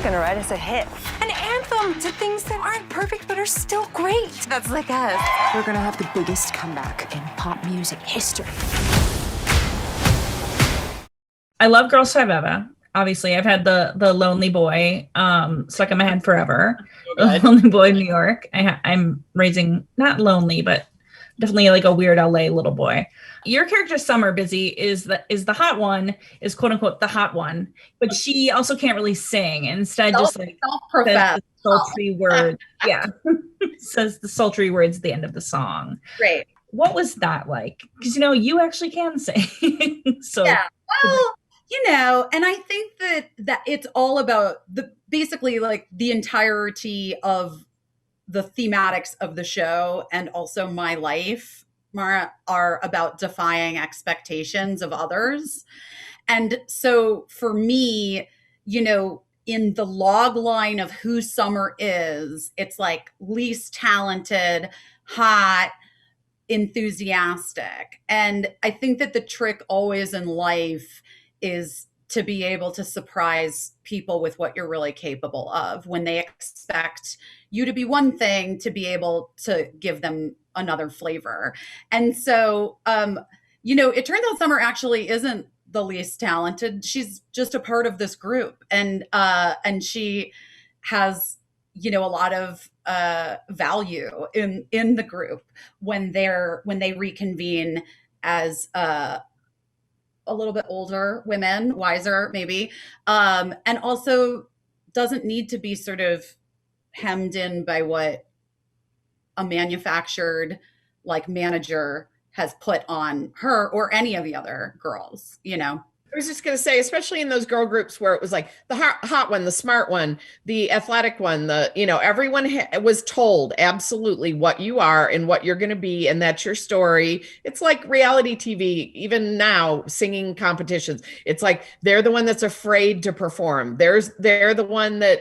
gonna write us a hit. An anthem to things that aren't perfect but are still great. That's like us. We're gonna have the biggest comeback in pop music history. I love Girls5eva's. Obviously, I've had the lonely boy stuck in my head forever. The lonely boy in New York. I'm raising, not lonely, but definitely like a weird LA little boy. Your character Summer Busy is the hot one, is quote unquote the hot one, but she also can't really sing. And instead, just like says the sultry word. Yeah, says the sultry words at the end of the song. Right. What was that like? Because you actually can sing. So yeah. Well, and I think that it's all about basically like the entirety of the thematics of the show and also my life, Mara, are about defying expectations of others. And so for me, in the log line of who Summer is, it's like least talented, hot, enthusiastic. And I think that the trick always in life is to be able to surprise people with what you're really capable of. When they expect you to be one thing, to be able to give them another flavor. And so, it turns out Summer actually isn't the least talented. She's just a part of this group. And she has, a lot of value in the group when they reconvene as a little bit older women, wiser maybe, and also doesn't need to be sort of hemmed in by what a manufactured like manager has put on her or any of the other girls, I was just going to say, especially in those girl groups where it was like the hot one, the smart one, the athletic one, everyone was told absolutely what you are and what you're going to be. And that's your story. It's like reality TV, even now, singing competitions. It's like, they're the one that's afraid to perform. They're the one that,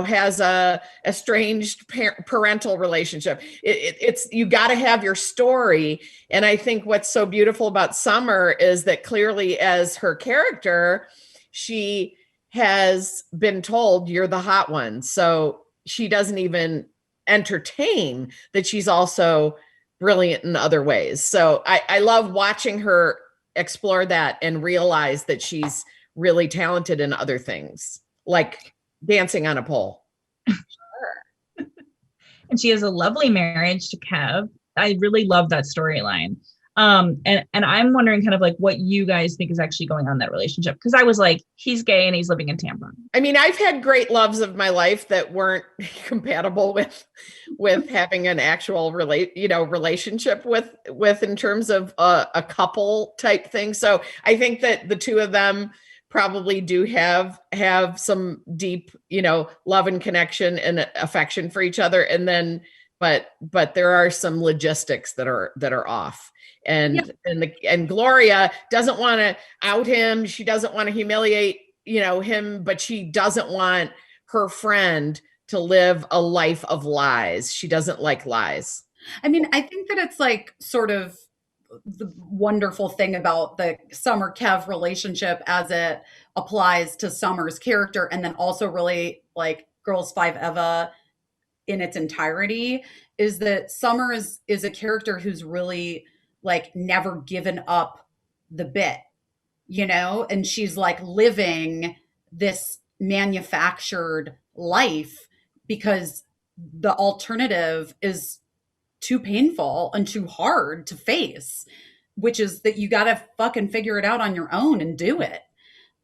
has a estranged parental relationship. It's you got to have your story. And I think what's so beautiful about Summer is that clearly as her character, she has been told you're the hot one. So she doesn't even entertain that she's also brilliant in other ways. So I love watching her explore that and realize that she's really talented in other things, like dancing on a pole. Sure. And she has a lovely marriage to Kev. I really love that storyline. And I'm wondering kind of like what you guys think is actually going on in that relationship. Cause I was like, he's gay and he's living in Tampa. I mean, I've had great loves of my life that weren't compatible with having an actual relationship with in terms of a couple type thing. So I think that the two of them probably do have some deep, love and connection and affection for each other. And then, but there are some logistics that are off. And Gloria doesn't want to out him. She doesn't want to humiliate, him, but she doesn't want her friend to live a life of lies. She doesn't like lies. I mean, I think that it's like sort of the wonderful thing about the Summer Kev relationship as it applies to Summer's character, and then also really like Girls5eva's in its entirety, is that Summer is a character who's really like never given up the bit, and she's like living this manufactured life because the alternative is too painful and too hard to face, which is that you got to fucking figure it out on your own and do it.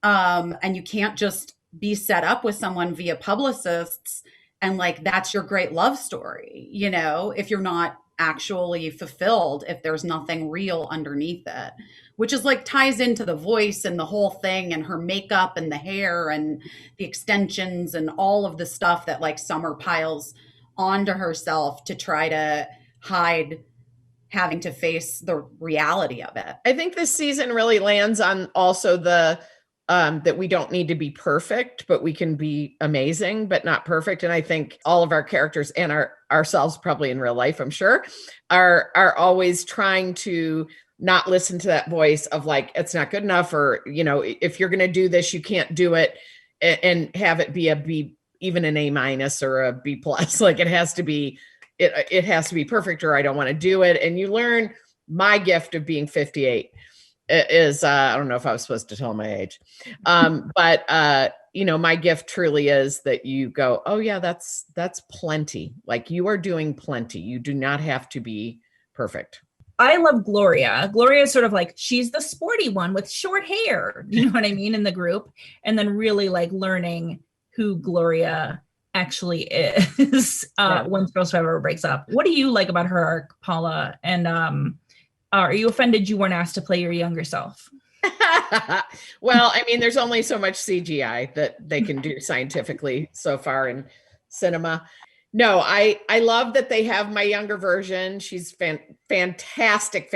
And you can't just be set up with someone via publicists and like, that's your great love story, if you're not actually fulfilled, if there's nothing real underneath it, which is like ties into the voice and the whole thing and her makeup and the hair and the extensions and all of the stuff that like Summer piles onto herself to try to hide having to face the reality of it. I think this season really lands on also the that we don't need to be perfect, but we can be amazing, but not perfect. And I think all of our characters and ourselves probably in real life, I'm sure, are always trying to not listen to that voice of like, it's not good enough, or, if you're going to do this, you can't do it. and have it be a B, even an A- or a B+. Like it has to be perfect or I don't want to do it. And you learn my gift of being 58 is, I don't know if I was supposed to tell my age. But my gift truly is that you go, oh yeah, that's plenty. Like you are doing plenty. You do not have to be perfect. I love Gloria. Gloria is sort of like, she's the sporty one with short hair. You know what I mean? In the group. And then really like learning who Gloria actually is once Girls5eva breaks up. What do you like about her arc, Paula? And are you offended you weren't asked to play your younger self? Well, I mean, there's only so much CGI that they can do scientifically so far in cinema. No, I love that they have my younger version. She's fantastic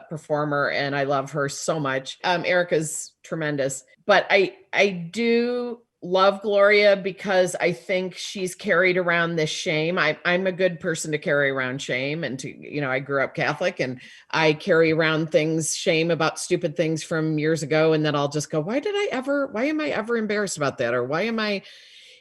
performer, and I love her so much. Erica's tremendous, but I do love Gloria because I think she's carried around this shame. I'm a good person to carry around shame, and I grew up Catholic, and I carry around shame about stupid things from years ago, and then I'll just go, why am I ever embarrassed about that, or why am I?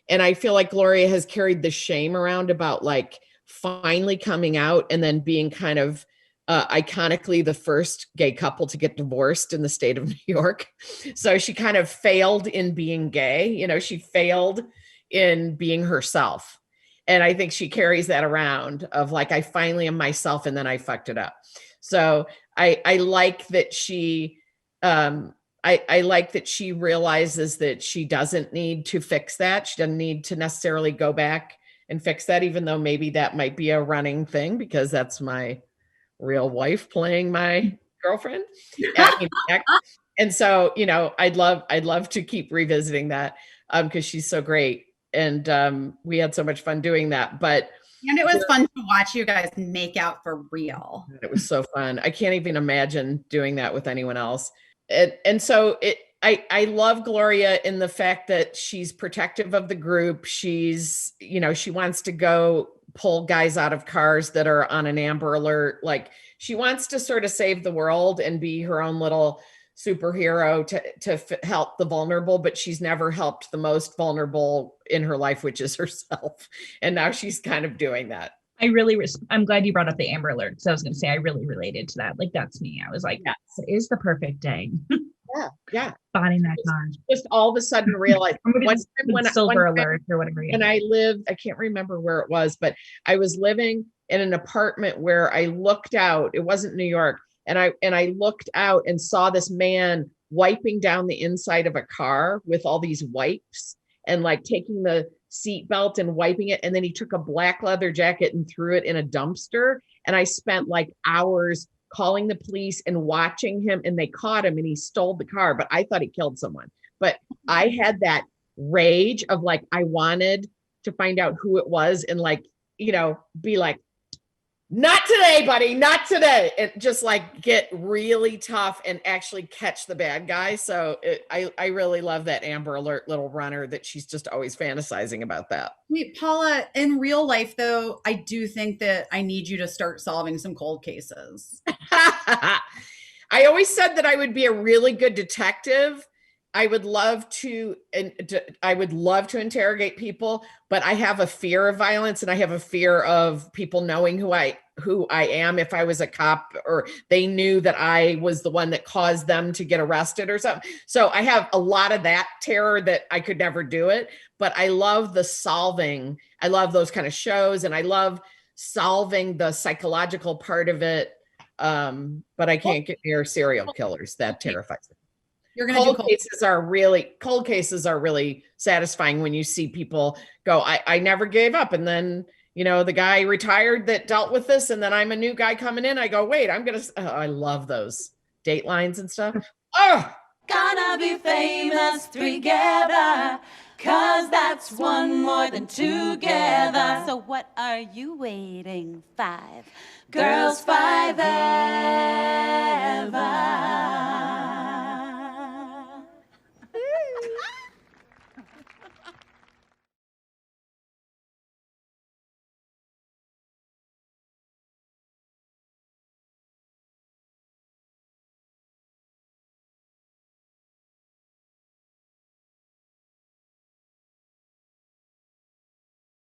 And I feel like Gloria has carried the shame around about like finally coming out and then being kind of iconically the first gay couple to get divorced in the state of New York. So she kind of failed in being gay. She failed in being herself. And I think she carries that around of like, I finally am myself and then I fucked it up. So I like that she, I like that she realizes that she doesn't need to fix that. She doesn't need to necessarily go back and fix that, even though maybe that might be a running thing because that's my real wife playing my girlfriend. And so, I'd love to keep revisiting that because she's so great. And we had so much fun doing that. And it was fun to watch you guys make out for real. It was so fun. I can't even imagine doing that with anyone else. And so I love Gloria in the fact that she's protective of the group. She's, she wants to go pull guys out of cars that are on an Amber Alert. Like she wants to sort of save the world and be her own little superhero to help the vulnerable, but she's never helped the most vulnerable in her life, which is herself. And now she's kind of doing that. I'm glad you brought up the Amber Alert because I was going to say I really related to that. Like that's me. I was like, yes, it is the perfect day. Yeah. Buying that car. Just all of a sudden realize silver alert or whatever. And I can't remember where it was, but I was living in an apartment where I looked out. It wasn't New York, and I looked out and saw this man wiping down the inside of a car with all these wipes and like taking the seat belt and wiping it. And then he took a black leather jacket and threw it in a dumpster. And I spent like hours calling the police and watching him, and they caught him and he stole the car, but I thought he killed someone. But I had that rage of like, I wanted to find out who it was and like, be like, not today, buddy, not today. And just like get really tough and actually catch the bad guy. So I really love that Amber Alert little runner that she's just always fantasizing about that. Wait, Paula, in real life though, I do think that I need you to start solving some cold cases. I always said that I would be a really good detective. I would love to interrogate people, but I have a fear of violence and I have a fear of people knowing who I am if I was a cop or they knew that I was the one that caused them to get arrested or something. So I have a lot of that terror that I could never do it, but I love the solving. I love those kind of shows and I love solving the psychological part of it. But I can't get near serial killers. That terrifies me. Cold cases are really satisfying when you see people go, I never gave up. And then, the guy retired that dealt with this. And then I'm a new guy coming in. I go, wait, I love those Datelines and stuff. Oh, Gonna be famous together, 'cause that's one more than together. So what are you waiting? 5 Girls 5 ever.